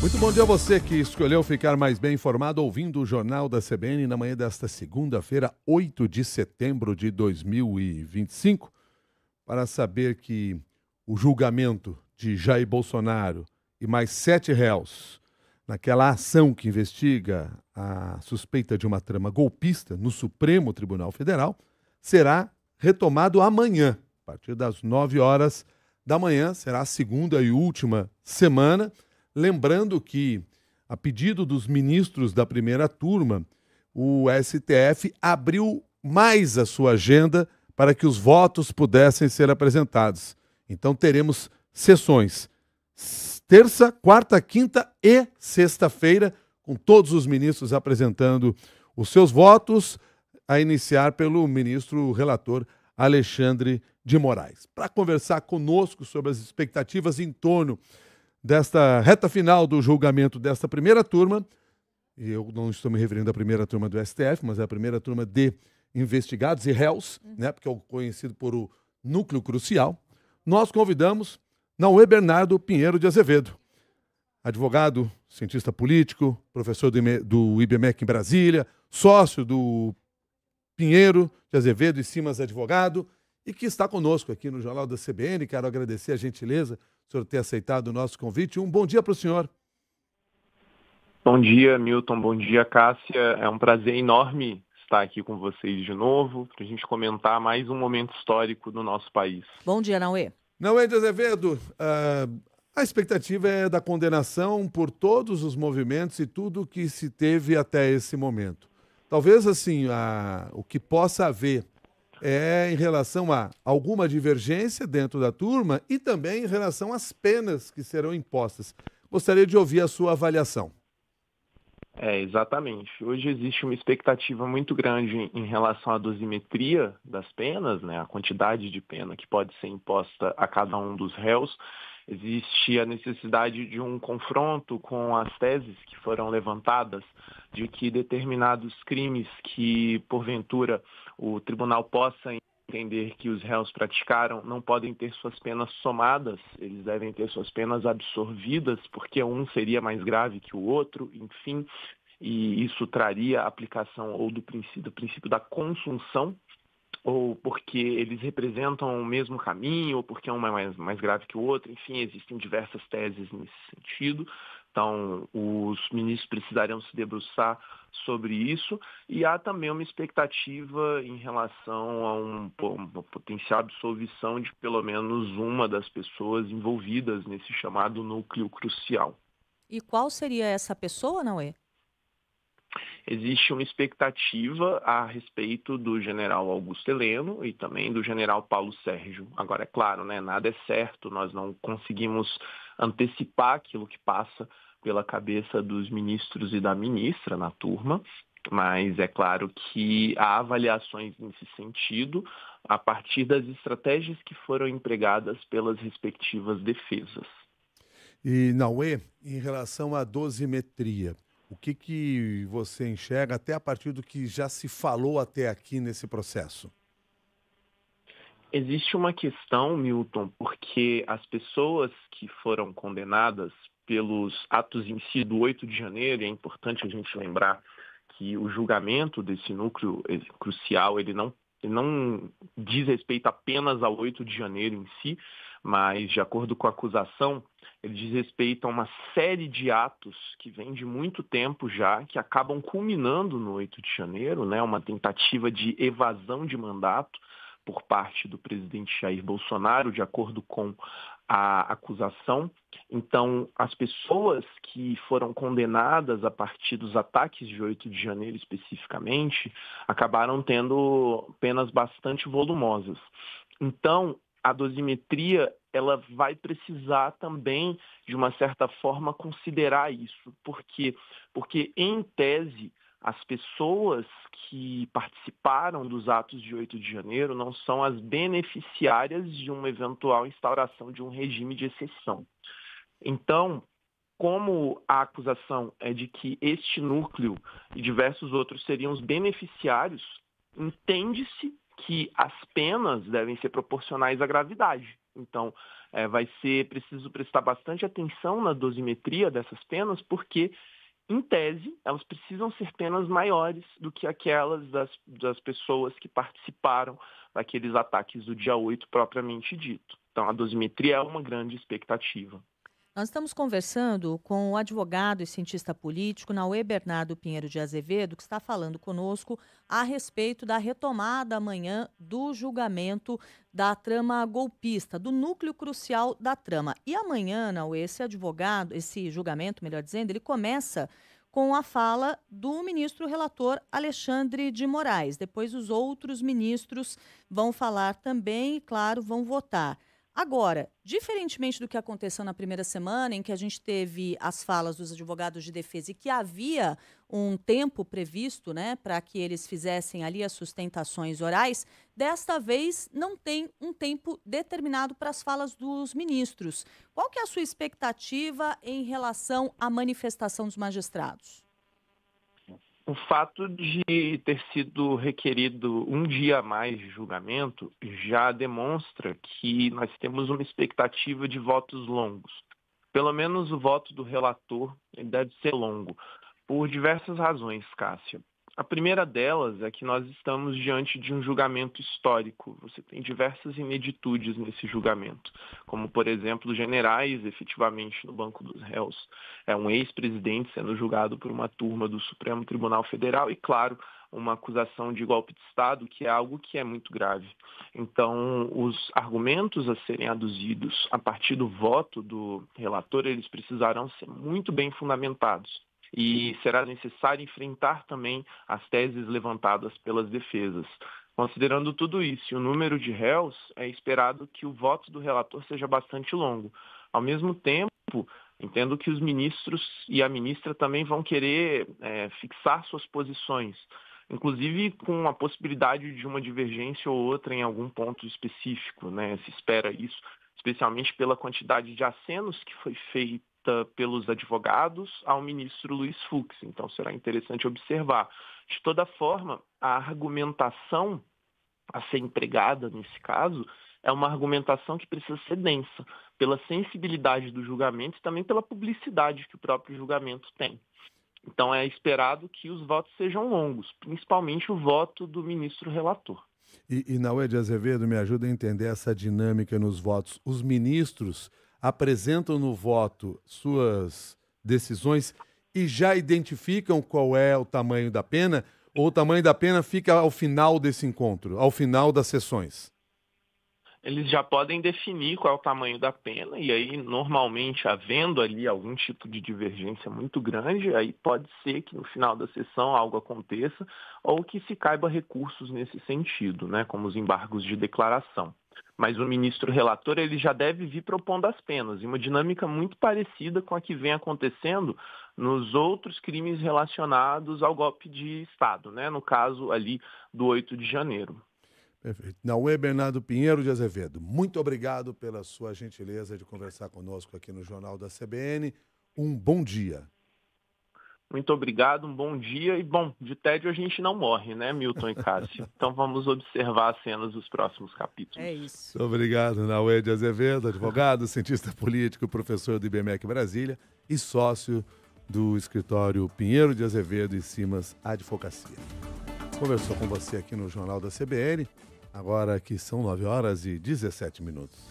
Muito bom dia a você que escolheu ficar mais bem informado ouvindo o Jornal da CBN na manhã desta segunda-feira, 8 de setembro de 2025, para saber que o julgamento de Jair Bolsonaro e mais 7 réus naquela ação que investiga a suspeita de uma trama golpista no Supremo Tribunal Federal será retomado amanhã, a partir das 9 horas da manhã, será a segunda e última semana. Lembrando que, a pedido dos ministros da primeira turma, o STF abriu mais a sua agenda para que os votos pudessem ser apresentados. Então teremos sessões terça, quarta, quinta e sexta-feira, com todos os ministros apresentando os seus votos, a iniciar pelo ministro relator Alexandre de Moraes. Para conversar conosco sobre as expectativas em torno desta reta final do julgamento desta primeira turma, e eu não estou me referindo à primeira turma do STF, mas à primeira turma de investigados e réus, né, porque é o conhecido por o núcleo crucial, nós convidamos Naue Bernardo Pinheiro de Azevedo, advogado, cientista político, professor do IBMEC em Brasília, sócio do Pinheiro de Azevedo e Simas Advogado, e que está conosco aqui no Jornal da CBN. Quero agradecer a gentileza do senhor ter aceitado o nosso convite. Um bom dia para o senhor. Bom dia, Milton. Bom dia, Cássia. É um prazer enorme estar aqui com vocês de novo, para a gente comentar mais um momento histórico do nosso país. Bom dia, Naue. Naue de Azevedo, a expectativa é da condenação por todos os movimentos e tudo que se teve até esse momento. Talvez, assim, o que possa haver é em relação a alguma divergência dentro da turma e também em relação às penas que serão impostas. Gostaria de ouvir a sua avaliação. Exatamente. Hoje existe uma expectativa muito grande em relação à dosimetria das penas, né, a quantidade de pena que pode ser imposta a cada um dos réus. Existe a necessidade de um confronto com as teses que foram levantadas de que determinados crimes que, porventura, o tribunal possa entender que os réus praticaram não podem ter suas penas somadas, eles devem ter suas penas absorvidas, porque um seria mais grave que o outro, enfim, e isso traria a aplicação ou do princípio da consunção, ou porque eles representam o mesmo caminho, ou porque um é mais grave que o outro, enfim, existem diversas teses nesse sentido. Então, os ministros precisariam se debruçar sobre isso, e há também uma expectativa em relação a uma potencial absolvição de pelo menos uma das pessoas envolvidas nesse chamado núcleo crucial. E qual seria essa pessoa, Naue? Existe uma expectativa a respeito do general Augusto Heleno e também do general Paulo Sérgio. Agora, é claro, né, nada é certo, nós não conseguimos antecipar aquilo que passa pela cabeça dos ministros e da ministra na turma, mas é claro que há avaliações nesse sentido a partir das estratégias que foram empregadas pelas respectivas defesas. E, Naue, em relação à dosimetria, o que você enxerga até a partir do que já se falou até aqui nesse processo? Existe uma questão, Milton, porque as pessoas que foram condenadas pelos atos em si do 8 de janeiro, e é importante a gente lembrar que o julgamento desse núcleo crucial, ele não diz respeito apenas ao 8 de janeiro em si, mas, de acordo com a acusação, ele diz respeito a uma série de atos que vem de muito tempo já, que acabam culminando no 8 de janeiro, né, uma tentativa de evasão de mandato por parte do presidente Jair Bolsonaro, de acordo com a acusação. Então, as pessoas que foram condenadas a partir dos ataques de 8 de janeiro especificamente, acabaram tendo penas bastante volumosas. Então, a dosimetria, ela vai precisar também, de uma certa forma, considerar isso. Por quê? Porque, em tese, as pessoas que participaram dos atos de 8 de janeiro não são as beneficiárias de uma eventual instauração de um regime de exceção. Então, como a acusação é de que este núcleo e diversos outros seriam os beneficiários, entende-se que as penas devem ser proporcionais à gravidade. Então, vai ser preciso prestar bastante atenção na dosimetria dessas penas, porque, em tese, elas precisam ser penas maiores do que aquelas das pessoas que participaram daqueles ataques do dia 8 propriamente dito. Então, a dosimetria é uma grande expectativa. Nós estamos conversando com o advogado e cientista político Nauê Bernardo Pinheiro de Azevedo, que está falando conosco a respeito da retomada amanhã do julgamento da trama golpista, do núcleo crucial da trama. E amanhã, Nauê, esse julgamento, melhor dizendo, ele começa com a fala do ministro relator Alexandre de Moraes. Depois os outros ministros vão falar também e, claro, vão votar. Agora, diferentemente do que aconteceu na primeira semana, em que a gente teve as falas dos advogados de defesa e que havia um tempo previsto, né, para que eles fizessem ali as sustentações orais, desta vez não tem um tempo determinado para as falas dos ministros. Qual que é a sua expectativa em relação à manifestação dos magistrados? O fato de ter sido requerido um dia a mais de julgamento já demonstra que nós temos uma expectativa de votos longos. Pelo menos o voto do relator deve ser longo, por diversas razões, Cássia. A primeira delas é que nós estamos diante de um julgamento histórico. Você tem diversas ineditudes nesse julgamento, como, por exemplo, generais efetivamente no banco dos réus, um ex-presidente sendo julgado por uma turma do Supremo Tribunal Federal e, claro, uma acusação de golpe de Estado, que é algo que é muito grave. Então, os argumentos a serem aduzidos a partir do voto do relator, eles precisarão ser muito bem fundamentados. E será necessário enfrentar também as teses levantadas pelas defesas. Considerando tudo isso e o número de réus, é esperado que o voto do relator seja bastante longo. Ao mesmo tempo, entendo que os ministros e a ministra também vão querer fixar suas posições, inclusive com a possibilidade de uma divergência ou outra em algum ponto específico, né? Se espera isso, especialmente pela quantidade de acenos que foi feita pelos advogados ao ministro Luiz Fux. Então, será interessante observar. De toda forma, a argumentação a ser empregada nesse caso é uma argumentação que precisa ser densa, pela sensibilidade do julgamento e também pela publicidade que o próprio julgamento tem. Então, é esperado que os votos sejam longos, principalmente o voto do ministro relator. E Nauê de Azevedo, me ajuda a entender essa dinâmica nos votos. Os ministros apresentam no voto suas decisões e já identificam qual é o tamanho da pena, ou o tamanho da pena fica ao final desse encontro, ao final das sessões? Eles já podem definir qual é o tamanho da pena, e aí, normalmente, havendo ali algum tipo de divergência muito grande, aí pode ser que no final da sessão algo aconteça, ou que se caiba recursos nesse sentido, né, como os embargos de declaração. Mas o ministro relator ele já deve vir propondo as penas, em uma dinâmica muito parecida com a que vem acontecendo nos outros crimes relacionados ao golpe de Estado, né? No caso ali do 8 de janeiro. Perfeito. Nauê Bernardo Pinheiro de Azevedo, muito obrigado pela sua gentileza de conversar conosco aqui no Jornal da CBN. Um bom dia. Muito obrigado, um bom dia. E, bom, de tédio a gente não morre, né, Milton e Cássio? Então vamos observar as cenas dos próximos capítulos. É isso. Muito obrigado, Nauê de Azevedo, advogado, cientista político, professor do IBMEC Brasília e sócio do escritório Pinheiro de Azevedo e Simas Advocacia. Conversou com você aqui no Jornal da CBN, agora que são 9h17.